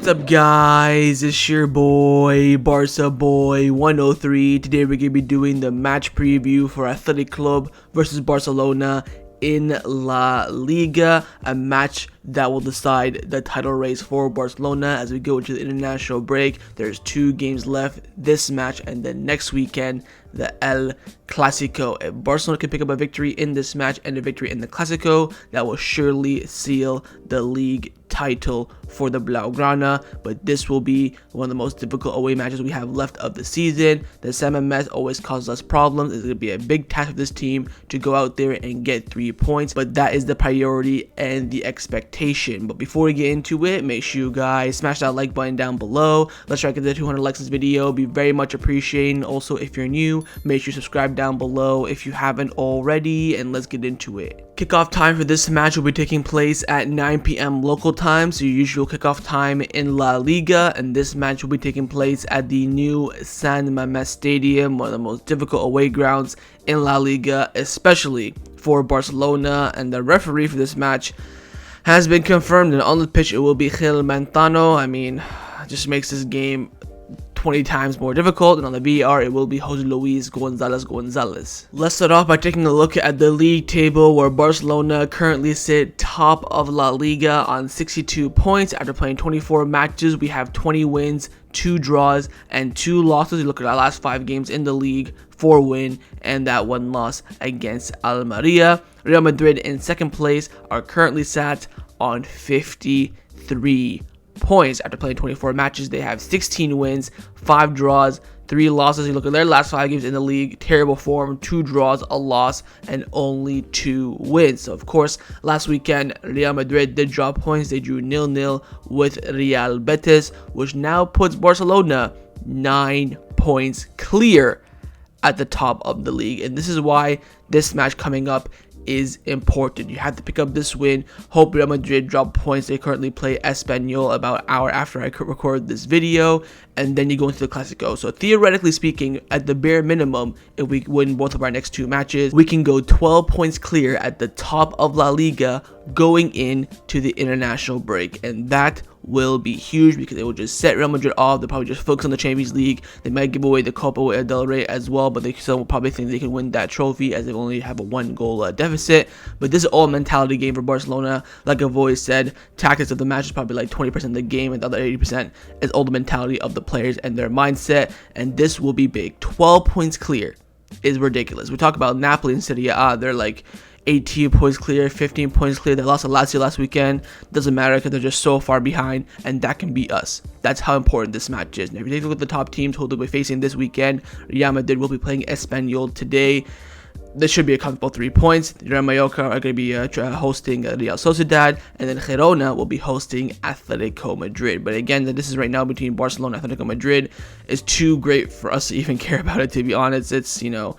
What's up, guys? It's your boy Barca Boy 103. Today we're gonna be doing the match preview for Athletic Club versus Barcelona in La Liga, a match that will decide the title race for Barcelona as we go into the international break. There's 2 games left this match, and then next weekend the El Clasico. If Barcelona can pick up a victory in this match and a victory in the Clasico, that will surely seal the league title for the Blaugrana. But this will be one of the most difficult away matches we have left of the season. The San Mames always causes us problems. It's going to be a big task for this team to go out there and get 3 points, but that is the priority and the expectation. But before we get into it, make sure you guys smash that like button down below. Let's try to get to 200 likes in this video. Be very much appreciated. Also, if you're new, make sure you subscribe down below if you haven't already, and let's get into it. Kickoff time for this match will be taking place at 9 p.m. local time, so your usual kickoff time in La Liga, and this match will be taking place at the new San Mames Stadium, one of the most difficult away grounds in La Liga, especially for Barcelona. And the referee for this match has been confirmed, and on the pitch it will be Gil Mantano. I mean, it just makes this game 20 times more difficult, and on the VAR it will be Jose Luis Gonzalez. Let's start off by taking a look at the league table, where Barcelona currently sit top of La Liga on 62 points. After playing 24 matches, we have 20 wins, 2 draws, and 2 losses. You look at our last 5 games in the league, 4 win and that 1 loss against Almeria. Real Madrid in second place are currently sat on 53 points. After playing 24 matches, they have 16 wins, 5 draws, 3 losses. You look at their last 5 games in the league, terrible form, 2 draws, a loss, and only 2 wins. So of course, last weekend Real Madrid did drop points. They drew 0-0 with Real Betis, which now puts Barcelona 9 points clear at the top of the league. And this is why this match coming up is important. You have to pick up this win. Hope Real Madrid drop points. They currently play Espanyol about an hour after I could record this video, and then you go into the Clasico. So theoretically speaking, at the bare minimum, if we win both of our next 2 matches, we can go 12 points clear at the top of La Liga going into the international break, and that will be huge because it will just set Real Madrid off. They'll probably just focus on the Champions League. They might give away the Copa del Rey as well, but they still will probably think they can win that trophy as they only have a 1-goal deficit. But this is all a mentality game for Barcelona. Like I've always said, tactics of the match is probably like 20% of the game, and the other 80% is all the mentality of the players and their mindset, and this will be big. 12 points clear is ridiculous. We talk about Napoli and Serie A, they're like 18 points clear, 15 points clear. They lost to Lazio last weekend. Doesn't matter because they're just so far behind, and that can be us. That's how important this match is. Now, if you take a look at the top teams who they'll be facing this weekend, Real Madrid will be playing Espanyol today. This should be a comfortable 3 points. Real Mallorca are going to be hosting Real Sociedad, and then Girona will be hosting Atletico Madrid. But again, this is right now between Barcelona and Atletico Madrid. It's too great for us to even care about it, to be honest. It's, you know,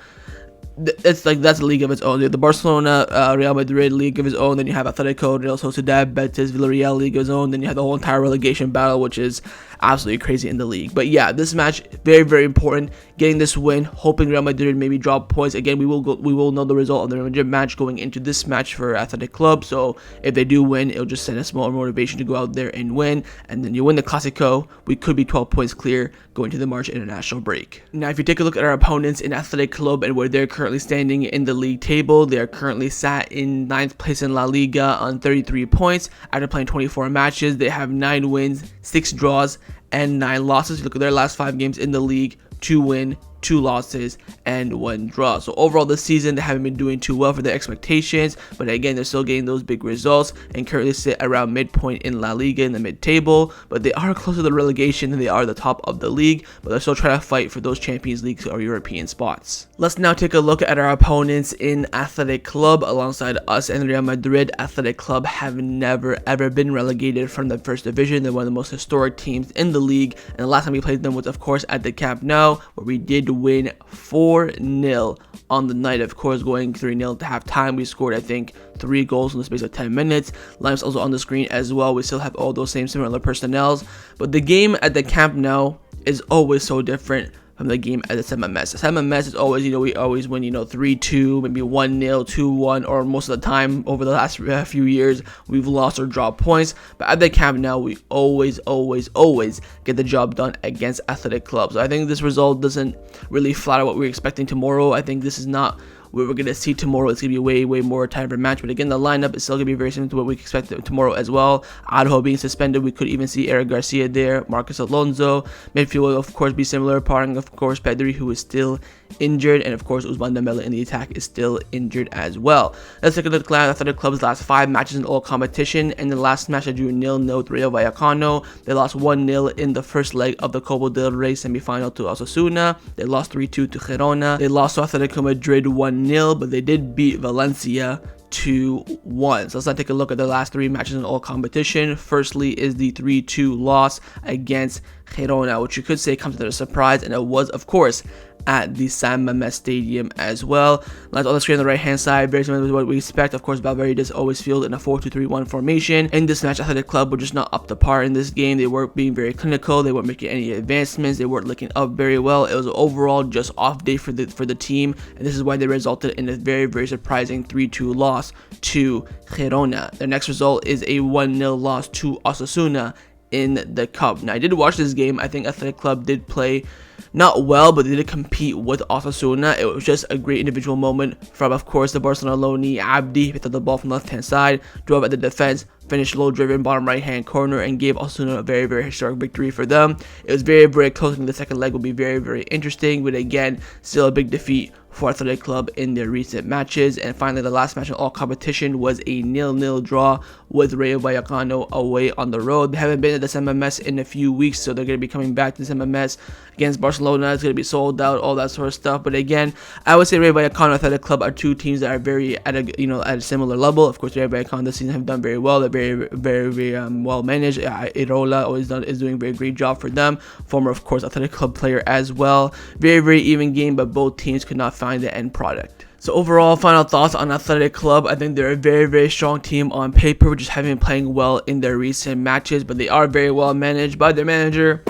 it's like that's a league of its own. You have the Barcelona Real Madrid league of its own, then you have Atletico, Real Sociedad, Betis, Villarreal league of its own, then you have the whole entire relegation battle, which is absolutely crazy in the league. But yeah, this match very, very important. Getting this win, hoping Real Madrid maybe drop points. Again, we will know the result of the Real Madrid match going into this match for Athletic Club. So if they do win, it'll just send us more motivation to go out there and win. And then you win the Clasico, we could be 12 points clear going to the March international break. Now, if you take a look at our opponents in Athletic Club and where they're currently standing in the league table, they are currently sat in 9th place in La Liga on 33 points. After playing 24 matches, they have 9 wins, 6 draws, and 9 losses. You look at their last 5 games in the league, 2 win, 2 losses, and 1 draw. So overall this season, they haven't been doing too well for their expectations, but again, they're still getting those big results and currently sit around midpoint in La Liga in the mid-table, but they are closer to the relegation than they are the top of the league, but they're still trying to fight for those Champions League or European spots. Let's now take a look at our opponents in Athletic Club. Alongside us and Real Madrid, Athletic Club have never ever been relegated from the first division. They're one of the most historic teams in the league, and the last time we played them was of course at the Camp Nou, where we did win 4-0 on the night. Of course, going 3-0 to halftime, we scored I think 3 goals in the space of 10 minutes. Line's also on the screen as well. We still have all those same similar personnels, but the game at the Camp Nou is always so different from the game at the San Mames. San Mames is always, we always win, 3-2, maybe 1-0, 2-1, or most of the time over the last few years, we've lost or dropped points. But at the Camp Nou, we always get the job done against Athletic Club. So I think this result doesn't really flatter what we're expecting tomorrow. I think this is not what we're going to see tomorrow. It's going to be way more time for match. But again, the lineup is still going to be very similar to what we expect tomorrow as well. Araujo being suspended. We could even see Eric Garcia there. Marcos Alonso. Midfield will, of course, be similar. Parring, of course, Pedri, who is still injured. And, of course, Ousmane Dembele in the attack is still injured as well. Let's take a look at Athletic Club's last 5 matches in all competition. And the last match, they drew 0-0 with Rayo Vallecano. They lost 1-0 in the first leg of the Copa del Rey semi-final to Osasuna. They lost 3-2 to Girona. They lost to Atletico Madrid 1-0. But they did beat Valencia 2-1. So let's not take a look at the last 3 matches in all competition. Firstly is the 3-2 loss against Girona, which you could say comes as a surprise, and it was, of course, at the San Mames Stadium as well. That's on the screen on the right hand side, very similar to what we expect. Of course, Valverde does always field in a 4-2-3-1 formation. In this match, Athletic Club were just not up to par in this game. They weren't being very clinical. They weren't making any advancements. They weren't looking up very well. It was overall just off day for the team, and this is why they resulted in a very surprising 3-2 loss to Girona. Their next result is a 1-0 loss to Osasuna in the Cup. Now, I did watch this game. I think Athletic Club did play not well, but they did compete with Osasuna. It was just a great individual moment from, of course, the Barcelona loanee Abdi. He picked up the ball from the left-hand side, drove at the defense, finished low-driven bottom right-hand corner, and gave Osasuna a very historic victory for them. It was very close, and the second leg will be very interesting, but again, still a big defeat for Athletic Club in their recent matches. And finally, the last match in all competition was a 0-0 draw with Rayo Vallecano away on the road. They haven't been at the San Mames in a few weeks, so they're going to be coming back to the San Mames against Barcelona. It's going to be sold out, all that sort of stuff. But again, I would say Rayo Vallecano and Athletic Club are two teams that are very at a similar level. Of course, Rayo Vallecano this season have done very well. They're very well managed. Irola is doing a very great job for them. Former, of course, Athletic Club player as well. Very even game, but both teams could not find the end product. So overall, final thoughts on Athletic Club. I think they're a very strong team on paper, which just haven't been playing well in their recent matches, but they are very well managed by their manager,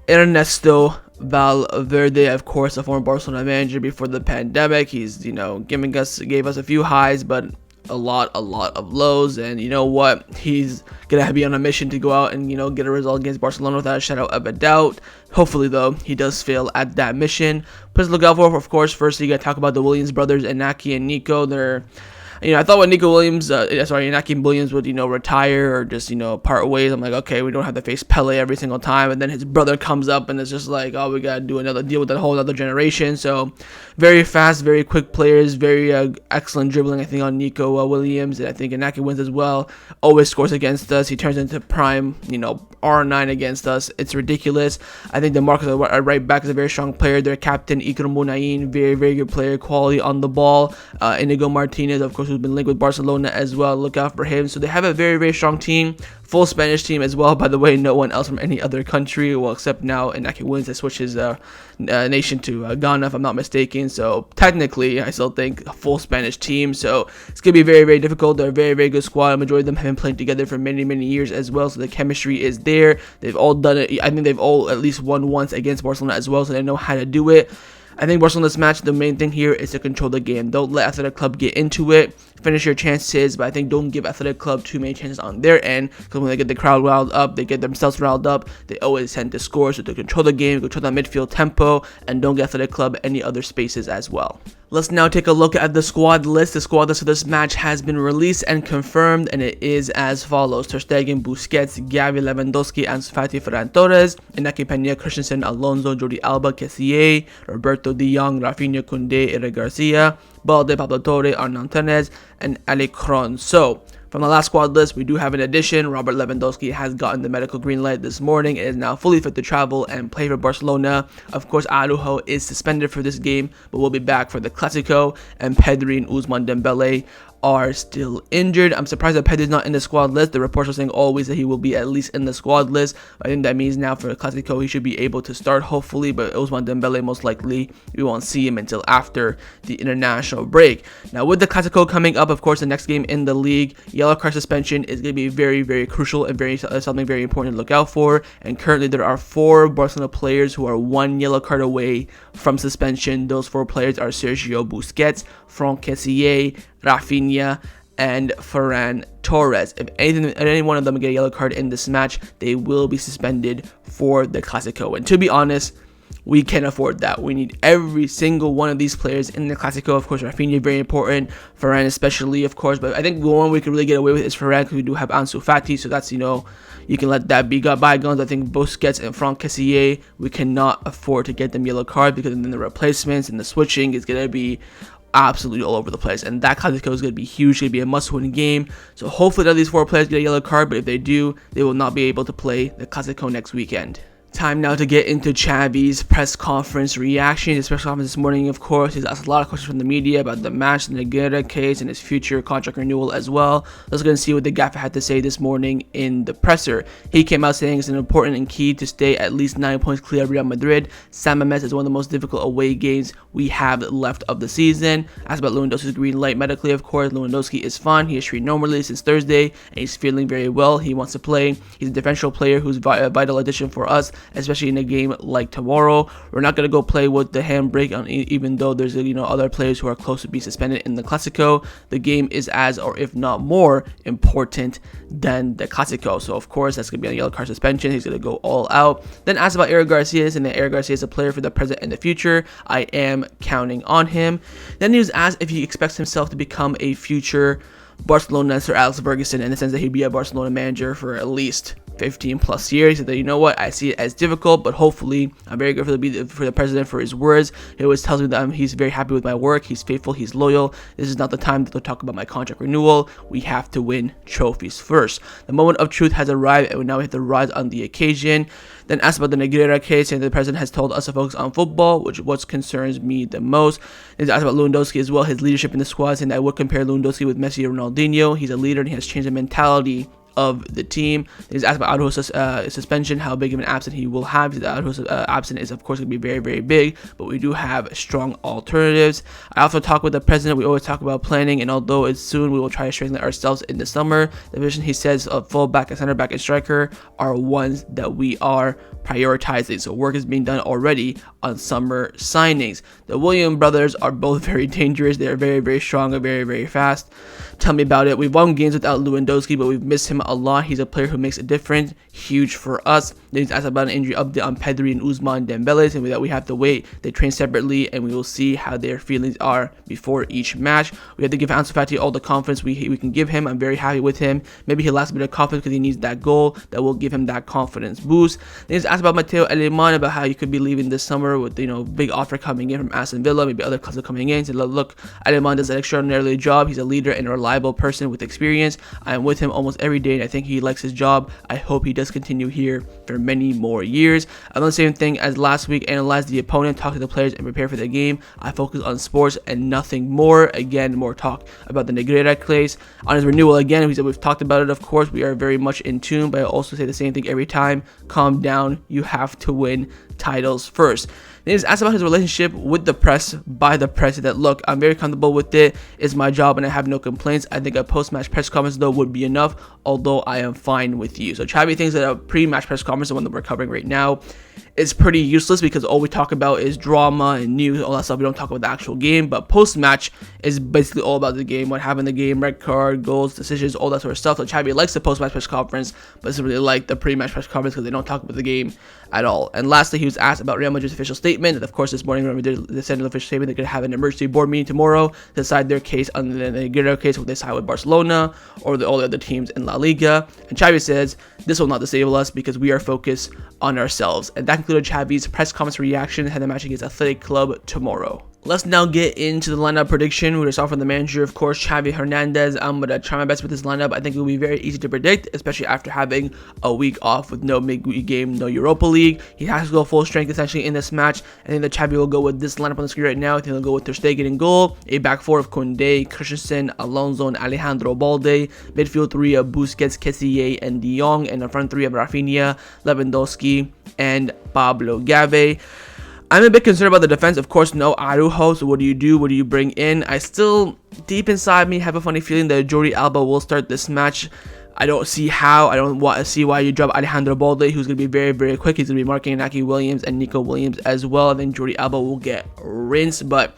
Ernesto Valverde, of course, a former Barcelona manager before the pandemic. He's, gave us a few highs, but a lot of lows, and you know what, he's gonna be on a mission to go out and get a result against Barcelona without a shadow of a doubt. Hopefully though, he does fail at that mission. Please look out for, of course, firstly you gotta talk about the Williams brothers, Inaki and Nico. They're I thought when Inaki Williams would, retire or just, part ways, I'm like, okay, we don't have to face Pele every single time. And then his brother comes up and it's just like, oh, we got to do another deal with that whole other generation. So very fast, very quick players, very excellent dribbling, I think, on Nico Williams. And I think Inaki wins as well. Always scores against us. He turns into prime, R9 against us. It's ridiculous. I think the Marcos at right back is a very strong player. Their captain, Iker Munain, very good player, quality on the ball. Inigo Martinez, of course, who's been linked with Barcelona as well. Look out for him. So they have a very strong team. Full Spanish team as well. By the way, no one else from any other country, well, except now Inaki wins to switch his nation to Ghana, if I'm not mistaken. So technically, I still think a full Spanish team. So it's going to be very difficult. They're a very good squad. A majority of them have been playing together for many years as well. So the chemistry is there. They've all done it. I think they've all at least won once against Barcelona as well. So they know how to do it. I think Barcelona's match, the main thing here is to control the game. Don't let Athletic Club get into it. Finish your chances, but I think don't give Athletic Club too many chances on their end, because when they get the crowd riled up, they get themselves riled up, they always tend to score. So to control the game, control that midfield tempo, and don't get Athletic Club any other spaces as well. Let's now take a look at the squad list. The squad list for this match has been released and confirmed, and it is as follows: Ter Stegen, Busquets, Gavi, Lewandowski, Ansu Fati, Ferran Torres, Inaki Peña, Christensen, Alonso, Jordi Alba, Kessie, Roberto De Jong, Raphinha, Kounde, Eric Garcia, Balde, Pablo Torre, Arnan Tenes, and Alecron. So from the last squad list, we do have an addition. Robert Lewandowski has gotten the medical green light this morning and is now fully fit to travel and play for Barcelona. Of course, Araujo is suspended for this game, but will be back for the Clasico, and Pedri and Ousmane Dembele are still injured. I'm surprised that Pedri's not in the squad list. The reports are saying always that he will be at least in the squad list. I think that means now for the Clasico he should be able to start hopefully, but Ousmane Dembele most likely we won't see him until after the international break. Now with the Clasico coming up, of course, the next game in the league, yellow card suspension is going to be very, very crucial and something very important to look out for. And currently there are 4 Barcelona players who are 1 yellow card away from suspension. Those 4 players are Sergio Busquets, Kessie, Raphinha, and Ferran Torres. If any one of them get a yellow card in this match, they will be suspended for the Clasico. And to be honest, we can afford that. We need every single one of these players in the Clasico. Of course, Raphinha very important, Ferran especially, of course. But I think the one we can really get away with is Ferran, because we do have Ansu Fati. So that's, you can let that be bygones. I think Busquets and Kessie, we cannot afford to get them yellow card, because then the replacements and the switching is going to be absolutely all over the place, and that Clasico is going to be huge. It's going to be a must-win game. So hopefully none of these 4 players get a yellow card, but if they do, they will not be able to play the Clasico next weekend. Time now to get into Xavi's press conference reaction. His press conference this morning, of course, he's asked a lot of questions from the media about the match, the Negreira case, and his future contract renewal as well. Let's go and see what the gaffer had to say this morning in the presser. He came out saying it's important and key to stay at least 9 points clear of Real Madrid. San Mames is one of the most difficult away games we have left of the season. Asked about Lewandowski's green light medically, of course. Lewandowski is fine. He has treated normally since Thursday, and he's feeling very well. He wants to play. He's a differential player who's a vital addition for us, especially in a game like tomorrow. We're not going to go play with the handbrake on, even though there's other players who are close to be suspended in the Clasico. The game is as, or if not more, important than the Clasico. So of course that's going to be a yellow card suspension. He's going to go all out. Then asked about Eric Garcia, and that Eric Garcia is a player for the present and the future. I am counting on him. Then he was asked if he expects himself to become a future Barcelona Sir Alex Ferguson, in the sense that he'd be a Barcelona manager for at least 15 plus years. He said that, what, I see it as difficult, but hopefully I'm very grateful for the president for his words. He always tells me that he's very happy with my work, he's faithful, he's loyal. This is not the time to talk about my contract renewal. We have to win trophies first. The moment of truth has arrived, and now we have to rise on the occasion. Then asked about the Negreira case, and the president has told us to focus on football, which is what concerns me the most. He's asked about Lewandowski as well, his leadership in the squad, and I would compare Lewandowski with Messi or Ronaldinho. He's a leader, and he has changed the mentality of the team. He's asked about Araujo's suspension, how big of an absence he will have. Araujo's absence is of course going to be very, very big, but we do have strong alternatives. I also talk with the president. We always talk about planning, and although it's soon, we will try to strengthen ourselves in the summer. The position, he says, of fullback and center back and striker are ones that we are prioritizing. So work is being done already on summer signings. The William brothers are both very dangerous. They are very, very strong and very, very fast. Tell me about it. We've won games without Lewandowski, but we've missed him a lot. He's a player who makes a difference. Huge for us. He's asked about an injury update on Pedri and Ousmane Dembele, saying that we have to wait. They train separately, and we will see how their feelings are before each match. We have to give Ansu Fati all the confidence we can give him. I'm very happy with him. Maybe he lacks a bit of confidence because he needs that goal that will give him that confidence boost. Then he's asked about Matteo Alemán, about how he could be leaving this summer with big offer coming in from Aston Villa, maybe other clubs are coming in. He said, look, Alemán does an extraordinary job. He's a leader and a reliable person with experience. I am with him almost every day, and I think he likes his job. I hope he does continue here for many more years. I've done the same thing as last week, analyze the opponent, talk to the players, and prepare for the game. I focus on sports and nothing more. Again, more talk about the Negreira case. On his renewal, again, we've talked about it, of course. We are very much in tune, but I also say the same thing every time. Calm down. You have to win titles first. Then he's asked about his relationship with the press, by the press, that look, I'm very comfortable with it. It's my job and I have no complaints. I think a post-match press conference though would be enough, although I am fine with you. So Xavi thinks that a pre-match press conference, the one that we're covering right now, is pretty useless because all we talk about is drama and news, all that stuff. We don't talk about the actual game, but post-match is basically all about the game, what happened in the game, red card, goals, decisions, all that sort of stuff. So Xavi likes the post-match press conference, but doesn't really like the pre-match press conference because they don't talk about the game at all. And lastly, he was asked about Real Madrid's official statement. And of course, this morning, Real Madrid sent an official statement. They're going to have an emergency board meeting tomorrow to decide their case on the Negreira case, whether they side with Barcelona or all the other teams in La Liga. And Xavi says, this will not disable us because we are focused on ourselves. And that concluded Xavi's press conference reaction ahead of the match against Athletic Club tomorrow. Let's now get into the lineup prediction. We're going to start from the manager, of course, Xavi Hernandez. I'm going to try my best with this lineup. I think it will be very easy to predict, especially after having a week off with no midweek game, no Europa League. He has to go full strength essentially in this match. I think that Xavi will go with this lineup on the screen right now. I think he'll go with Ter Stegen in goal, a back four of Kounde, Christensen, Alonso, and Alejandro Balde, midfield three of Busquets, Kessie, and De Jong, and the front three of Raphinha, Lewandowski, and Pablo Gavi. I'm a bit concerned about the defense. Of course, no Araujo, so what do you do? What do you bring in? I still, deep inside me, have a funny feeling that Jordi Alba will start this match. I don't see how. I don't want to see why you drop Alejandro Balde, who's going to be very, very quick. He's going to be marking Inaki Williams and Nico Williams as well. And then Jordi Alba will get rinsed, but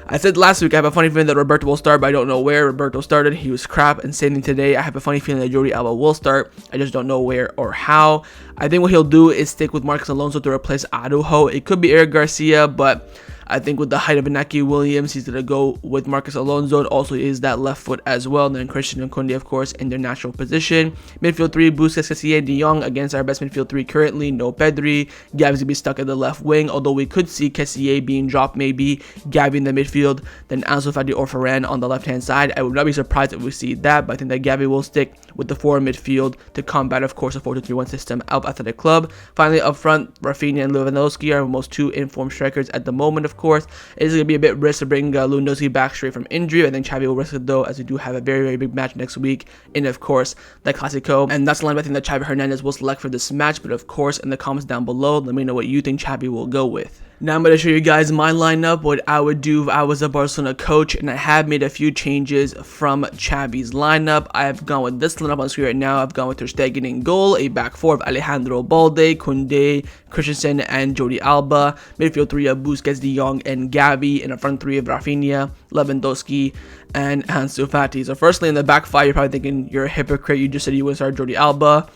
I said last week I have a funny feeling that Roberto will start, but I don't know where Roberto started. He was crap, and same thing today. I have a funny feeling that Jordi Alba will start. I just don't know where or how. I think what he'll do is stick with Marcos Alonso to replace Araujo. It could be Eric Garcia, but I think with the height of Inaki Williams, he's going to go with Marcos Alonso. And also is that left foot as well. And then Christian and Kounde, of course, in their natural position. Midfield 3, Busquets, Kessie, De Jong against our best midfield 3 currently. No Pedri. Gavi's going to be stuck at the left wing. Although we could see Kessie being dropped maybe. Gavi in the midfield. Then Ansu Fati or Ferran on the left-hand side. I would not be surprised if we see that. But I think that Gavi will stick with the forward midfield to combat, of course, a 4-2-3-1 system of Athletic Club. Finally, up front, Raphinha and Lewandowski are almost two informed strikers at the moment, of course. It is going to be a bit risk to bring Lewandowski back straight from injury. I think Xavi will risk it though, as we do have a very, very big match next week in, of course, the Clasico. And that's the line I think that Xavi Hernandez will select for this match. But of course, in the comments down below, let me know what you think Xavi will go with. Now I'm going to show you guys my lineup, what I would do if I was a Barcelona coach, and I have made a few changes from Xavi's lineup. I have gone with this lineup on the screen right now. I've gone with Ter Stegen in goal, a back four of Alejandro Balde, Kounde, Christensen, and Jordi Alba, midfield three of Busquets, De Jong, and Gavi, and a front three of Raphinha, Lewandowski, and Ansu Fati. So firstly, in the back five, you're probably thinking you're a hypocrite. You just said you would start Jordi Alba.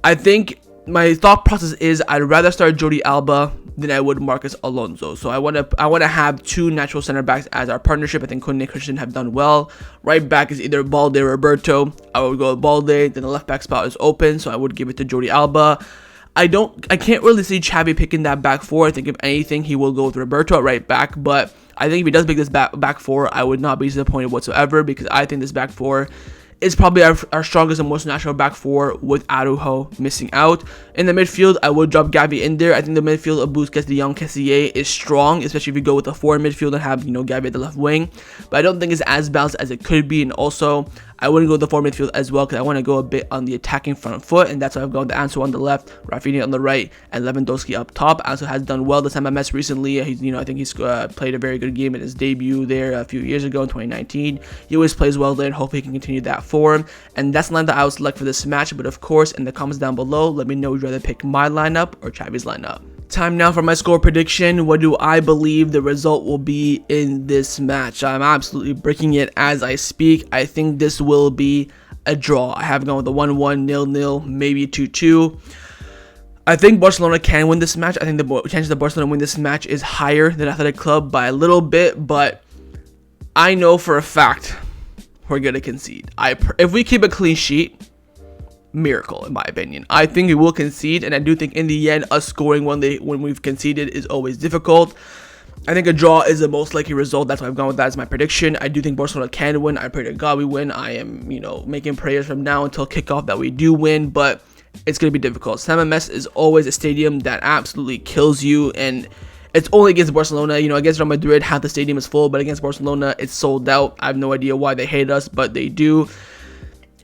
I think my thought process is I'd rather start Jordi Alba than I would Marcos Alonso. So I want to have two natural center backs as our partnership. I think Kounde and Christian have done well. Right back is either Balde or Roberto. I would go with Balde. Then the left back spot is open, so I would give it to Jordi Alba. I can't really see Xavi picking that back four. I think if anything, he will go with Roberto at right back. But I think if he does pick this back four, I would not be disappointed whatsoever, because I think this back four is probably our strongest and most natural back four, with Araujo missing out. In the midfield, I would drop Gavi in there. I think the midfield of Busquets, De Jong, Kessie is strong, especially if you go with a forward midfield and have, Gavi at the left wing. But I don't think it's as balanced as it could be. And also, I wouldn't go with the forward midfield as well, because I want to go a bit on the attacking front foot, and that's why I've gone with Ansu on the left, Raphinha on the right, and Lewandowski up top. Ansu has done well this San Mames recently. I think he's played a very good game in his debut there a few years ago in 2019. He always plays well there, and hopefully he can continue that form. And that's the line that I would select for this match. But of course, in the comments down below, let me know would you rather pick my lineup or Xavi's lineup. Time now for my score prediction. What do I believe the result will be in this match? I'm absolutely breaking it as I speak. I think this will be a draw. I have gone with a 1-1, 0-0, maybe 2-2. I think Barcelona can win this match. I think the chances of Barcelona win this match is higher than Athletic Club by a little bit, but I know for a fact we're going to concede. If we keep a clean sheet, miracle in my opinion. I think we will concede, and I do think in the end us scoring when we've conceded is always difficult. I think a draw is the most likely result. That's why I've gone with that as my prediction. I do think Barcelona can win. I pray to God we win. I am, making prayers from now until kickoff that we do win, but it's going to be difficult. San Mames is always a stadium that absolutely kills you, and it's only against Barcelona. Against Real Madrid, half the stadium is full, but against Barcelona, it's sold out. I have no idea why they hate us, but they do.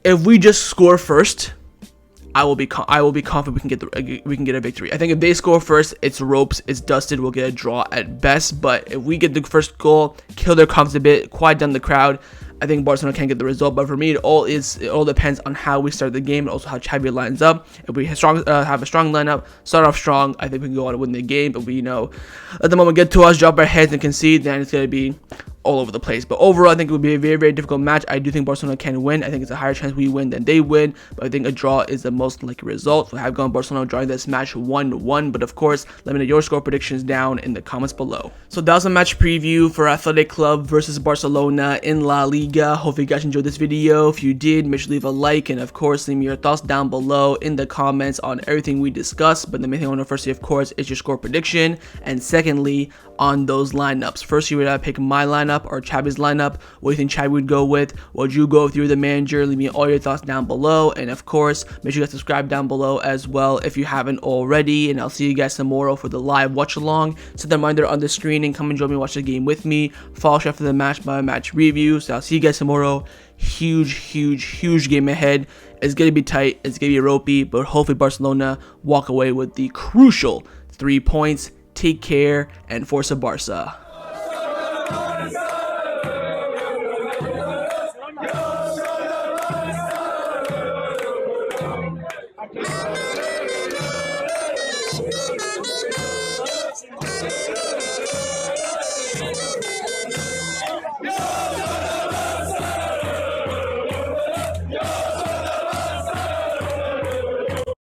If we just score first, I will be confident we can get a victory. I think if they score first, it's ropes, it's dusted. We'll get a draw at best. But if we get the first goal, kill their confidence a bit, quiet down the crowd, I think Barcelona can get the result. But for me, it all depends on how we start the game and also how Xavi lines up. If we have a strong lineup, start off strong, I think we can go on and win the game. But we let the moment get to us, drop our heads and concede, then it's gonna be all over the place. But overall, I think it would be a very, very difficult match. I do think Barcelona can win. I think it's a higher chance we win than they win, but I think a draw is the most likely result. So I have gone Barcelona drawing this match 1-1, but of course, let me know your score predictions down in the comments below. So that was a match preview for Athletic Club versus Barcelona in La Liga. Hopefully you guys enjoyed this video. If you did, make sure to leave a like, and of course, leave me your thoughts down below in the comments on everything we discussed. But the main thing I want to first see, of course, is your score prediction, and secondly, on those lineups. First, would I pick my lineup or Xavi's lineup? What do you think Xavi would go with? What would you go if you were the manager? Leave me all your thoughts down below, and of course, make sure you guys subscribe down below as well if you haven't already. And I'll see you guys tomorrow for the live watch along. Set the reminder on the screen and come and join me, watch the game with me. Follow after the match by match review. So I'll see you guys tomorrow. Huge game ahead. It's gonna be tight. It's gonna be ropey, but hopefully Barcelona walk away with the crucial 3 points. Take care and Forza Barca.